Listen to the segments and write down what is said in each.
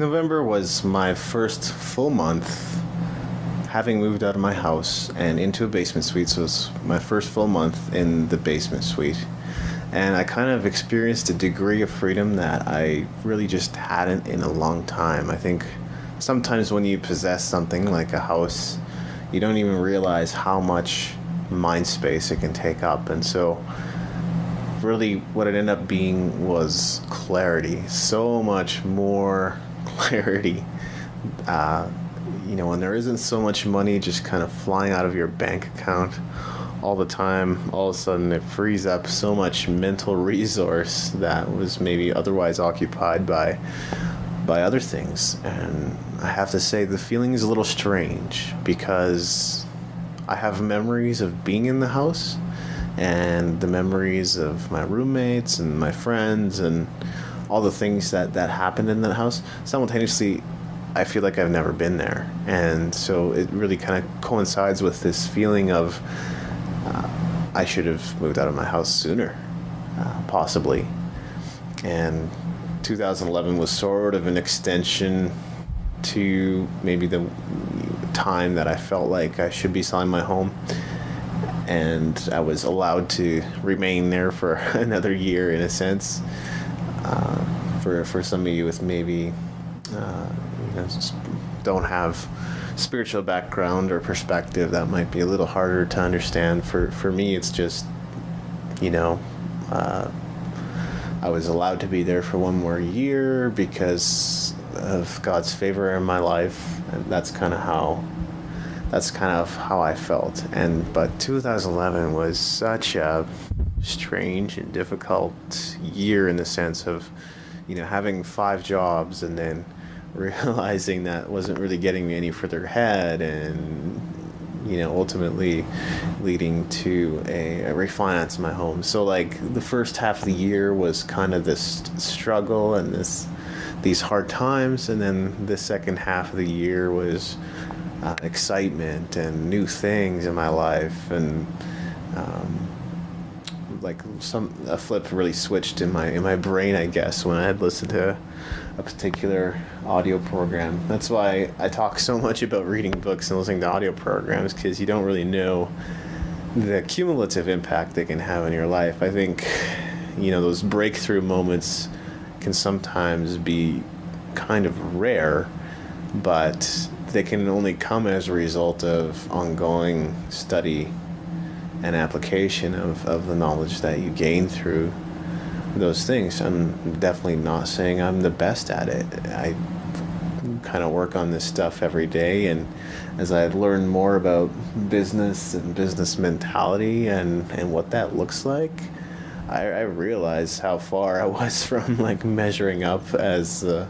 November was my first full month having moved out of my house and into a basement suite. So it was my first full month in the basement suite. And I kind of experienced a degree of freedom that I really just hadn't in a long time. I think sometimes when you possess something like a house, you don't even realize how much mind space it can take up. And so really what it ended up being was clarity. So much more clarity. When there isn't so much money just kind of flying out of your bank account all the time, all of a sudden it frees up so much mental resource that was maybe otherwise occupied by other things. And I have to say the feeling is a little strange because I have memories of being in the house and the memories of my roommates and my friends and all the things that happened in that house. Simultaneously, I feel like I've never been there. And so it really kind of coincides with this feeling of I should have moved out of my house sooner, possibly. And 2011 was sort of an extension to maybe the time that I felt like I should be selling my home. And I was allowed to remain there for another year, in a sense. For some of you with maybe don't have spiritual background or perspective, that might be a little harder to understand. For me, it's just, I was allowed to be there for one more year because of God's favor in my life, and that's kind of how I felt. But 2011 was such a strange and difficult year in the sense of, having 5 jobs and then realizing that wasn't really getting me any further ahead, and ultimately leading to a refinance of my home. So like the first half of the year was kind of this struggle and these hard times, and then the second half of the year was excitement and new things in my life. And a flip really switched in my brain, I guess, when I had listened to a particular audio program. That's why I talk so much about reading books and listening to audio programs, because you don't really know the cumulative impact they can have in your life. I think, those breakthrough moments can sometimes be kind of rare, but they can only come as a result of ongoing study and application of the knowledge that you gain through those things. I'm definitely not saying I'm the best at it. I kind of work on this stuff every day, and as I learn more about business and business mentality and what that looks like, I realize how far I was from measuring up as an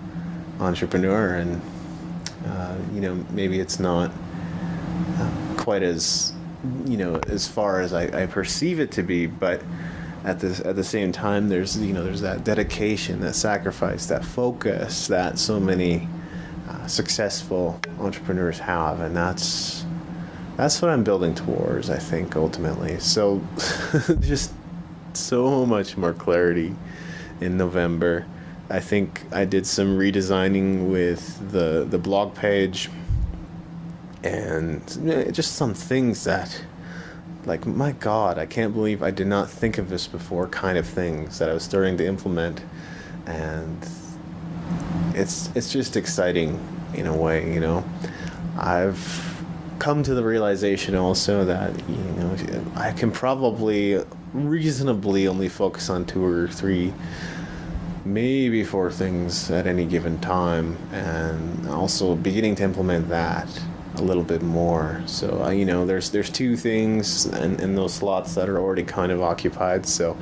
entrepreneur. And maybe it's not quite as as far as I perceive it to be, but at the same time, there's that dedication, that sacrifice, that focus that so many successful entrepreneurs have, and that's what I'm building towards, I think, ultimately. So just so much more clarity in November. I think I did some redesigning with the blog page, and just some things that, my God, I can't believe I did not think of this before, kind of things that I was starting to implement. And it's just exciting in a way. I've come to the realization also that I can probably reasonably only focus on 2 or 3, maybe 4 things at any given time, and also beginning to implement that a little bit more. So there's 2 things in those slots that are already kind of occupied. So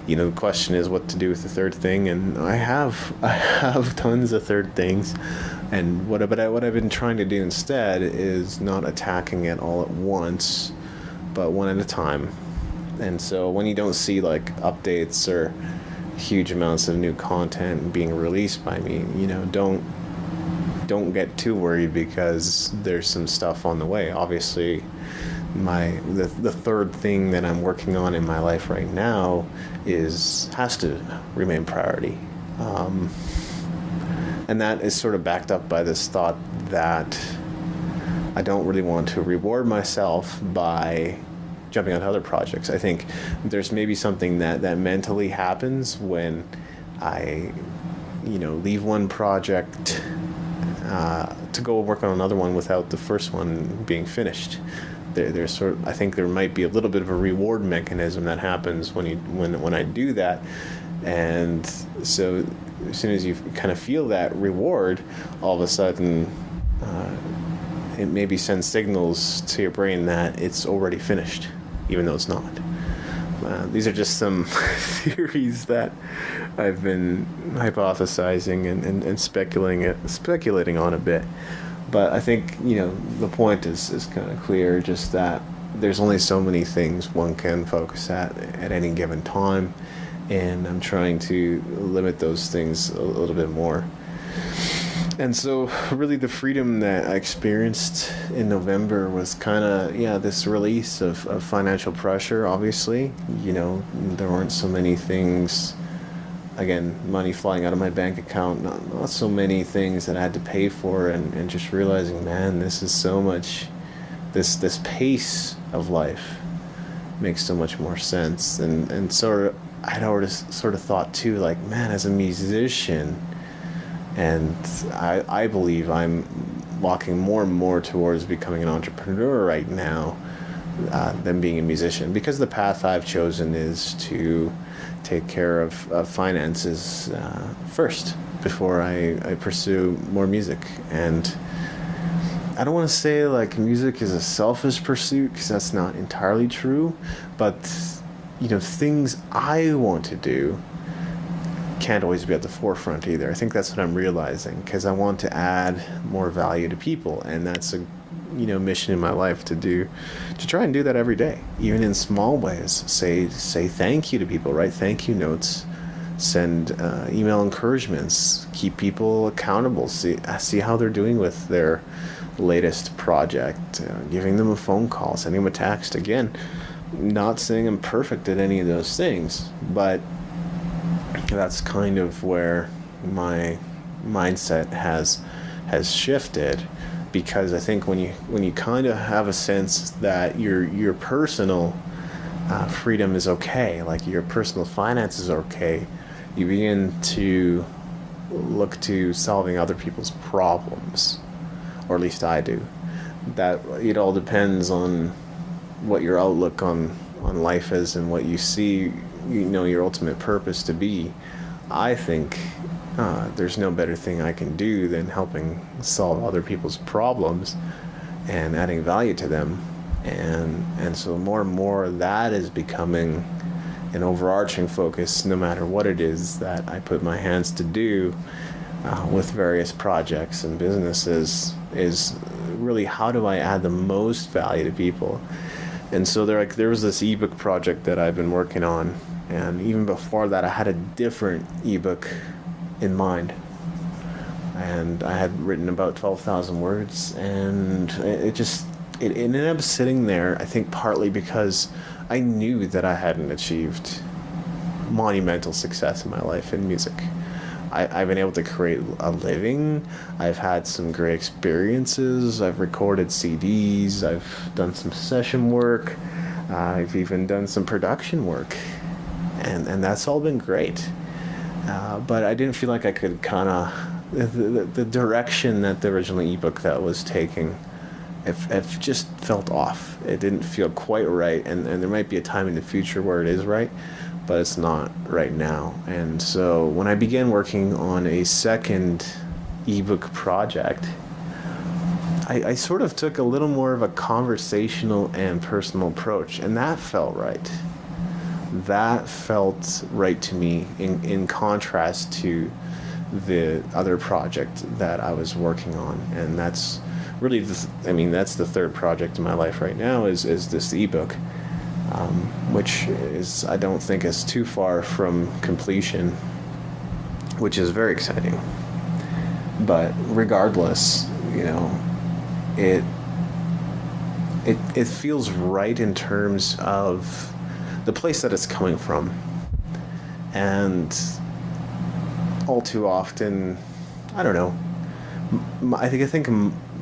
the question is what to do with the 3rd thing, and I have tons of 3rd things. And what I've been trying to do instead is not attacking it all at once, but one at a time. And so when you don't see updates or huge amounts of new content being released by me, don't get too worried, because there's some stuff on the way. Obviously, the 3rd thing that I'm working on in my life right now has to remain priority. And that is sort of backed up by this thought that I don't really want to reward myself by jumping on other projects. I think there's maybe something that mentally happens when I, leave one project to go work on another one without the first one being finished. There's I think there might be a little bit of a reward mechanism that happens when I do that, and so as soon as you kind of feel that reward, all of a sudden it maybe sends signals to your brain that it's already finished, even though it's not. These are just some theories that I've been hypothesizing and speculating on a bit. But I think, the point is kind of clear, just that there's only so many things one can focus at any given time, and I'm trying to limit those things a little bit more. And so really the freedom that I experienced in November was kind of, this release of financial pressure, obviously. There weren't so many things, again, money flying out of my bank account, not so many things that I had to pay for, and just realizing, man, this is so much, this pace of life makes so much more sense. And I'd already sort of thought too, like, man, as a musician, and I believe I'm walking more and more towards becoming an entrepreneur right now than being a musician, because the path I've chosen is to take care of finances first before I pursue more music. And I don't want to say like music is a selfish pursuit, because that's not entirely true, but things I want to do can't always be at the forefront either. I think that's what I'm realizing, because I want to add more value to people, and that's a mission in my life to try and do that every day, even in small ways. Say thank you to people, write thank you notes, send email encouragements, keep people accountable, see how they're doing with their latest project, giving them a phone call, sending them a text. Again, not saying I'm perfect at any of those things, but that's kind of where my mindset has shifted, because I think when you kind of have a sense that your personal freedom is okay, like your personal finances are okay, you begin to look to solving other people's problems, or at least I do. That it all depends on what your outlook on life is and what you see your ultimate purpose to be. I think there's no better thing I can do than helping solve other people's problems and adding value to them. And so more and more that is becoming an overarching focus, no matter what it is that I put my hands to do with various projects and businesses, is really how do I add the most value to people. And so there was this ebook project that I've been working on, and even before that I had a different ebook in mind, and I had written about 12,000 words, and it ended up sitting there, I think partly because I knew that I hadn't achieved monumental success in my life in music. I've been able to create a living. I've had some great experiences. I've recorded CDs. I've done some session work. I've even done some production work. And that's all been great. But I didn't feel like I could kind of... The direction that the original ebook that was taking, it just felt off. It didn't feel quite right. And there might be a time in the future where it is right, but it's not right now. And so when I began working on a second ebook project, I sort of took a little more of a conversational and personal approach, and that felt right. That felt right to me in contrast to the other project that I was working on. And that's really, that's the third project in my life right now is this ebook. Which is, I don't think, is too far from completion, which is very exciting. But regardless, it feels right in terms of the place that it's coming from. And all too often, I don't know. I think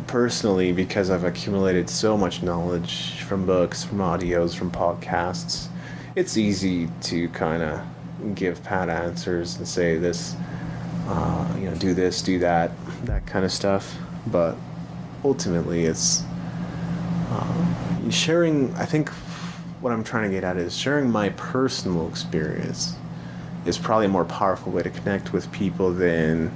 personally, because I've accumulated so much knowledge from books, from audios, from podcasts, it's easy to kind of give pat answers and say this, do this, do that, that kind of stuff. But ultimately, it's sharing. I think what I'm trying to get at is sharing my personal experience is probably a more powerful way to connect with people than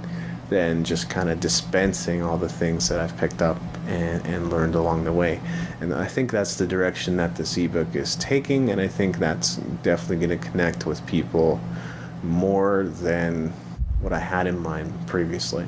just kind of dispensing all the things that I've picked up and learned along the way. And I think that's the direction that this ebook is taking, and I think that's definitely going to connect with people more than what I had in mind previously.